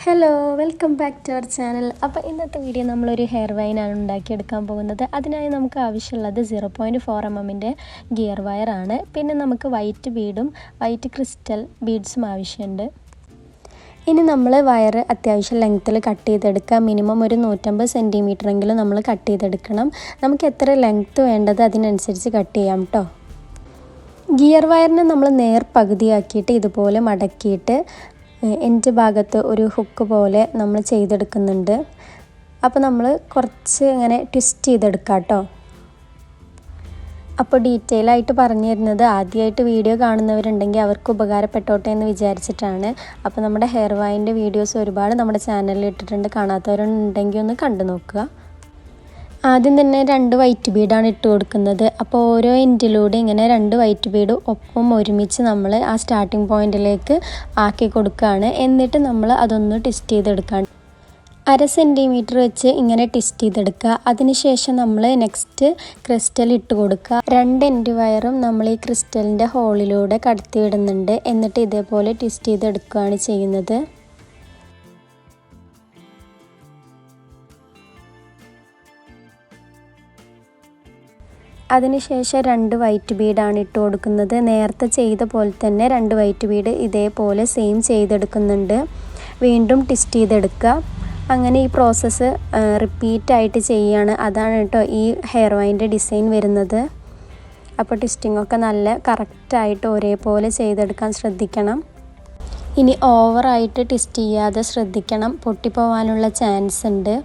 Hello, welcome back to our channel. അപ്പോൾ ഇന്നത്തെ video നമ്മളൊരു ഹെയർ വൈനാണ് ഉണ്ടാക്കിയെടുക്കാൻ പോകുന്നത്. അതിനായി നമുക്ക് ആവശ്യമുള്ളത് 0.4 mm ഗിയർ വയറാണ്. പിന്നെ നമുക്ക് വൈറ്റ് ബീഡും വൈറ്റ് ക്രിസ്റ്റൽ ബീഡ്സും ആവശ്യമുണ്ട്. ഇനി നമ്മൾ വയർ അത്യാവശ്യം ലെങ്ത്തിൽ കട്ട് ചെയ്തെടുക്കുക. മിനിമം ഒരു 150 സെൻറ്റിമീറ്ററെങ്കിലും നമ്മൾ കട്ട് ചെയ്തെടുക്കണം. നമുക്ക് എത്ര ലെങ്ത്ത് വേണ്ടത് അതിനനുസരിച്ച് കട്ട് ചെയ്യാം കേട്ടോ. ഗിയർ വയറിനെ നമ്മൾ നേർ പകുതിയാക്കിയിട്ട് ഇതുപോലെ മടക്കിയിട്ട് എൻഡ് ഭാഗത്ത് ഒരു ഹുക്ക് പോലെ നമ്മൾ ചെയ്തെടുക്കുന്നുണ്ട്. അപ്പോൾ നമ്മൾ കുറച്ച് ഇങ്ങനെ ട്വിസ്റ്റ് ചെയ്തെടുക്കാം കേട്ടോ. അപ്പോൾ ഡീറ്റെയിൽ ആയിട്ട് പറഞ്ഞു തരുന്നത് ആദ്യമായിട്ട് വീഡിയോ കാണുന്നവരുണ്ടെങ്കിൽ അവർക്ക് ഉപകാരപ്പെട്ടോട്ടെ എന്ന് വിചാരിച്ചിട്ടാണ്. അപ്പോൾ നമ്മുടെ ഹെയർ വൈൻ്റെ വീഡിയോസ് ഒരുപാട് നമ്മുടെ ചാനലിൽ ഇട്ടിട്ടുണ്ട്. കാണാത്തവരുണ്ടെങ്കിൽ ഒന്ന് കണ്ടു നോക്കുക. ആദ്യം തന്നെ 2 വൈറ്റ് ബീഡാണ് ഇട്ട് കൊടുക്കുന്നത്. അപ്പോൾ ഓരോ എൻഡിലൂടെ ഇങ്ങനെ 2 വൈറ്റ് ബീഡ് ഒപ്പം ഒരുമിച്ച് നമ്മൾ ആ സ്റ്റാർട്ടിംഗ് പോയിന്റിലേക്ക് ആക്കി കൊടുക്കുകയാണ്. എന്നിട്ട് നമ്മൾ അതൊന്ന് ട്വിസ്റ്റ് ചെയ്തെടുക്കുകയാണ്. 1/2 സെൻറ്റിമീറ്റർ വെച്ച് ഇങ്ങനെ ട്വിസ്റ്റ് ചെയ്തെടുക്കുക. അതിനുശേഷം നമ്മൾ നെക്സ്റ്റ് ക്രിസ്റ്റൽ ഇട്ട് കൊടുക്കുക. 2 എൻഡ് വയറും നമ്മൾ ഈ ക്രിസ്റ്റലിൻ്റെ ഹോളിലൂടെ കടത്തി വിടുന്നുണ്ട്. എന്നിട്ട് ഇതേപോലെ ട്വിസ്റ്റ് ചെയ്തെടുക്കുകയാണ് ചെയ്യുന്നത്. അതിനുശേഷം 2 വൈറ്റ് ബീഡാണ് ഇട്ട് കൊടുക്കുന്നത്. നേരത്തെ ചെയ്ത പോലെ തന്നെ 2 വൈറ്റ് ബീഡ് ഇതേപോലെ സെയിം ചെയ്തെടുക്കുന്നുണ്ട്. വീണ്ടും ട്വിസ്റ്റ് ചെയ്തെടുക്കുക. അങ്ങനെ ഈ പ്രോസസ്സ് റിപ്പീറ്റായിട്ട് ചെയ്യുകയാണ്. അതാണ് കേട്ടോ ഈ ഹെയർ വൈൻ്റെ ഡിസൈൻ വരുന്നത്. അപ്പോൾ ട്വിസ്റ്റിങ്ങൊക്കെ നല്ല കറക്റ്റായിട്ട് ഒരേപോലെ ചെയ്തെടുക്കാൻ ശ്രദ്ധിക്കണം. ഇനി ഓവറായിട്ട് ട്വിസ്റ്റ് ചെയ്യാതെ ശ്രദ്ധിക്കണം, പൊട്ടിപ്പോവാനുള്ള ചാൻസ് ഉണ്ട്.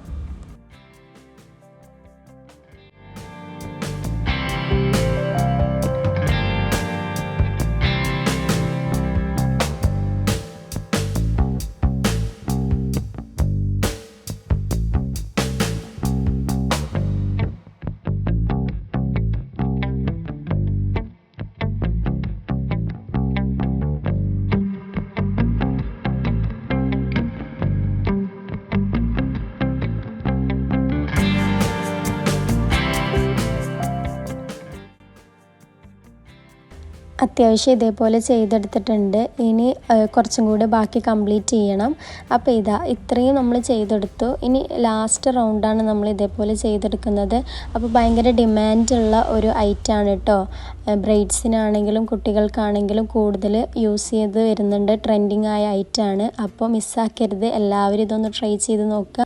അത്യാവശ്യം ഇതേപോലെ ചെയ്തെടുത്തിട്ടുണ്ട്. ഇനി കുറച്ചും കൂടി ബാക്കി കംപ്ലീറ്റ് ചെയ്യണം. അപ്പോൾ ഇത്രയും നമ്മൾ ചെയ്തെടുത്തു. ഇനി ലാസ്റ്റ് റൗണ്ടാണ് നമ്മൾ ഇതേപോലെ ചെയ്തെടുക്കുന്നത്. അപ്പോൾ ഭയങ്കര ഡിമാൻഡുള്ള ഒരു ഐറ്റമാണ് കേട്ടോ. ബ്രൈഡ്സിനാണെങ്കിലും കുട്ടികൾക്കാണെങ്കിലും കൂടുതൽ യൂസ് ചെയ്ത് വരുന്നുണ്ട്. ട്രെൻഡിങ് ആയ ഐറ്റമാണ്. അപ്പോൾ മിസ്സാക്കരുത്, എല്ലാവരും ഇതൊന്ന് ട്രൈ ചെയ്ത് നോക്കുക.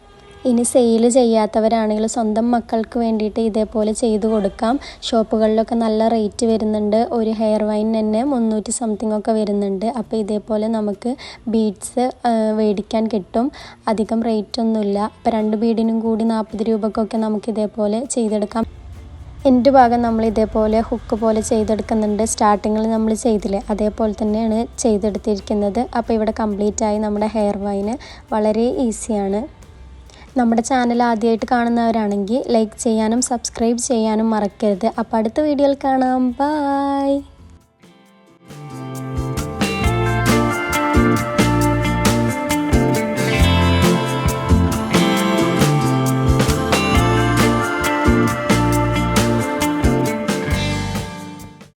ഇനി സെയിൽ ചെയ്യാത്തവരാണെങ്കിൽ സ്വന്തം മക്കൾക്ക് വേണ്ടിയിട്ട് ഇതേപോലെ ചെയ്തു കൊടുക്കാം. ഷോപ്പുകളിലൊക്കെ നല്ല റേറ്റ് വരുന്നുണ്ട്. ഒരു ഹെയർ വൈൻ തന്നെ 300 സംതിങ് ഒക്കെ വരുന്നുണ്ട്. അപ്പോൾ ഇതേപോലെ നമുക്ക് ബീഡ്സ് മേടിക്കാൻ കിട്ടും. അധികം റേറ്റ് ഒന്നുമില്ല. അപ്പോൾ 2 ബീഡിനും കൂടി 40 രൂപക്കൊക്കെ നമുക്ക് ഇതേപോലെ ചെയ്തെടുക്കാം. എൻ്റെ ഭാഗം നമ്മൾ ഇതേപോലെ ഹുക്ക് പോലെ ചെയ്തെടുക്കുന്നുണ്ട്. സ്റ്റാർട്ടിങ്ങിൽ നമ്മൾ ചെയ്തില്ലേ, അതേപോലെ തന്നെയാണ് ചെയ്തെടുത്തിരിക്കുന്നത്. അപ്പോൾ ഇവിടെ കംപ്ലീറ്റ് ആയി നമ്മുടെ ഹെയർ വൈന്. വളരെ ഈസിയാണ്. നമ്മുടെ ചാനൽ ആദ്യമായിട്ട് കാണുന്നവരാണെങ്കിൽ ലൈക്ക് ചെയ്യാനും സബ്സ്ക്രൈബ് ചെയ്യാനും മറക്കരുത്. അപ്പോൾ അടുത്ത വീഡിയോയിൽ കാണാം. ബൈ.